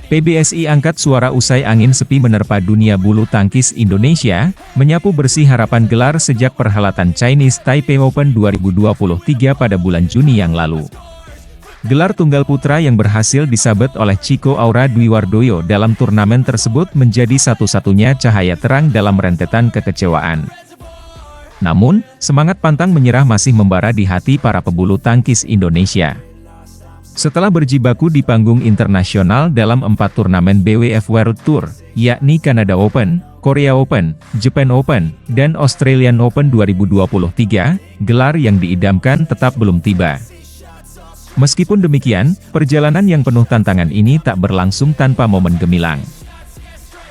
PBSI angkat suara usai angin sepi menerpa dunia bulu tangkis Indonesia, menyapu bersih harapan gelar sejak perhelatan Chinese Taipei Open 2023 pada bulan Juni yang lalu. Gelar tunggal putra yang berhasil disabet oleh Chico Aura Dwi Wardoyo dalam turnamen tersebut menjadi satu-satunya cahaya terang dalam rentetan kekecewaan. Namun, semangat pantang menyerah masih membara di hati para pebulu tangkis Indonesia. Setelah berjibaku di panggung internasional dalam 4 turnamen BWF World Tour, yakni Canada Open, Korea Open, Japan Open, dan Australian Open 2023, gelar yang diidamkan tetap belum tiba. Meskipun demikian, perjalanan yang penuh tantangan ini tak berlangsung tanpa momen gemilang.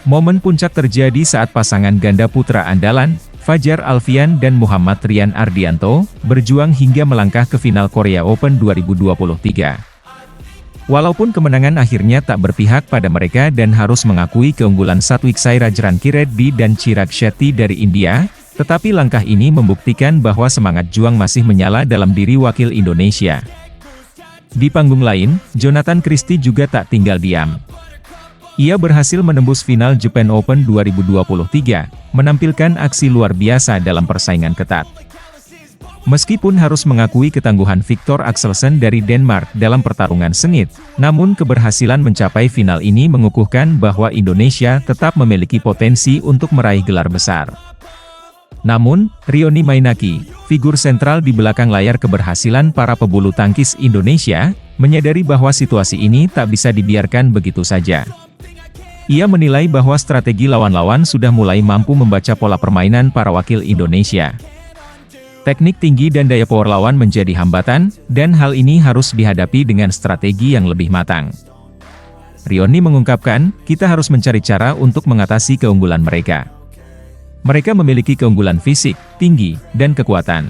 Momen puncak terjadi saat pasangan ganda putra andalan, Fajar Alfian dan Muhammad Rian Ardianto, berjuang hingga melangkah ke final Korea Open 2023. Walaupun kemenangan akhirnya tak berpihak pada mereka dan harus mengakui keunggulan Satwik Sairaj Rankireddy dan Chirag Shetty dari India, tetapi langkah ini membuktikan bahwa semangat juang masih menyala dalam diri wakil Indonesia. Di panggung lain, Jonathan Christie juga tak tinggal diam. Ia berhasil menembus final Japan Open 2023, menampilkan aksi luar biasa dalam persaingan ketat. Meskipun harus mengakui ketangguhan Victor Axelsen dari Denmark dalam pertarungan sengit, namun keberhasilan mencapai final ini mengukuhkan bahwa Indonesia tetap memiliki potensi untuk meraih gelar besar. Namun, Rioni Mainaki, figur sentral di belakang layar keberhasilan para pebulu tangkis Indonesia, menyadari bahwa situasi ini tak bisa dibiarkan begitu saja. Ia menilai bahwa strategi lawan-lawan sudah mulai mampu membaca pola permainan para wakil Indonesia. Teknik tinggi dan daya power lawan menjadi hambatan, dan hal ini harus dihadapi dengan strategi yang lebih matang. Rioni mengungkapkan, kita harus mencari cara untuk mengatasi keunggulan mereka. Mereka memiliki keunggulan fisik, tinggi, dan kekuatan.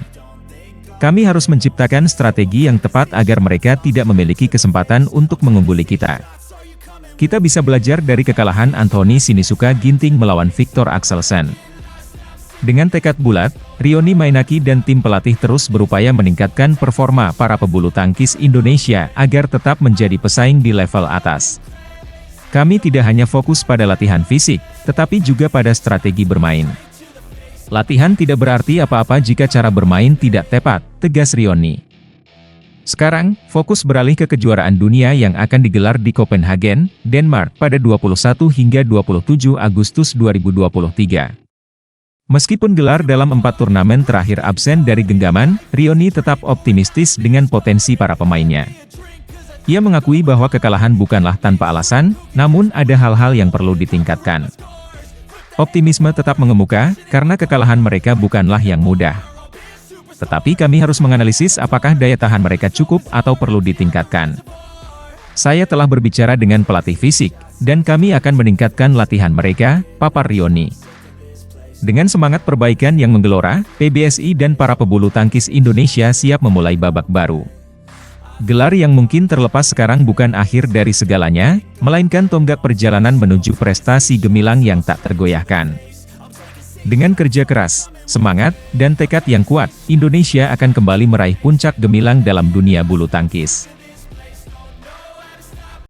Kami harus menciptakan strategi yang tepat agar mereka tidak memiliki kesempatan untuk mengungguli kita. Kita bisa belajar dari kekalahan Anthony Sinisuka Ginting melawan Victor Axelsen. Dengan tekad bulat, Rioni Mainaki dan tim pelatih terus berupaya meningkatkan performa para pebulu tangkis Indonesia agar tetap menjadi pesaing di level atas. Kami tidak hanya fokus pada latihan fisik, tetapi juga pada strategi bermain. Latihan tidak berarti apa-apa jika cara bermain tidak tepat, tegas Rioni. Sekarang, fokus beralih ke kejuaraan dunia yang akan digelar di Copenhagen, Denmark pada 21 hingga 27 Agustus 2023. Meskipun gelar dalam 4 turnamen terakhir absen dari genggaman, Rioni tetap optimistis dengan potensi para pemainnya. Ia mengakui bahwa kekalahan bukanlah tanpa alasan, namun ada hal-hal yang perlu ditingkatkan. Optimisme tetap mengemuka, karena kekalahan mereka bukanlah yang mudah. Tetapi kami harus menganalisis apakah daya tahan mereka cukup atau perlu ditingkatkan. Saya telah berbicara dengan pelatih fisik, dan kami akan meningkatkan latihan mereka, papar Rioni. Dengan semangat perbaikan yang menggelora, PBSI dan para pebulu tangkis Indonesia siap memulai babak baru. Gelar yang mungkin terlepas sekarang bukan akhir dari segalanya, melainkan tonggak perjalanan menuju prestasi gemilang yang tak tergoyahkan. Dengan kerja keras, semangat, dan tekad yang kuat, Indonesia akan kembali meraih puncak gemilang dalam dunia bulu tangkis.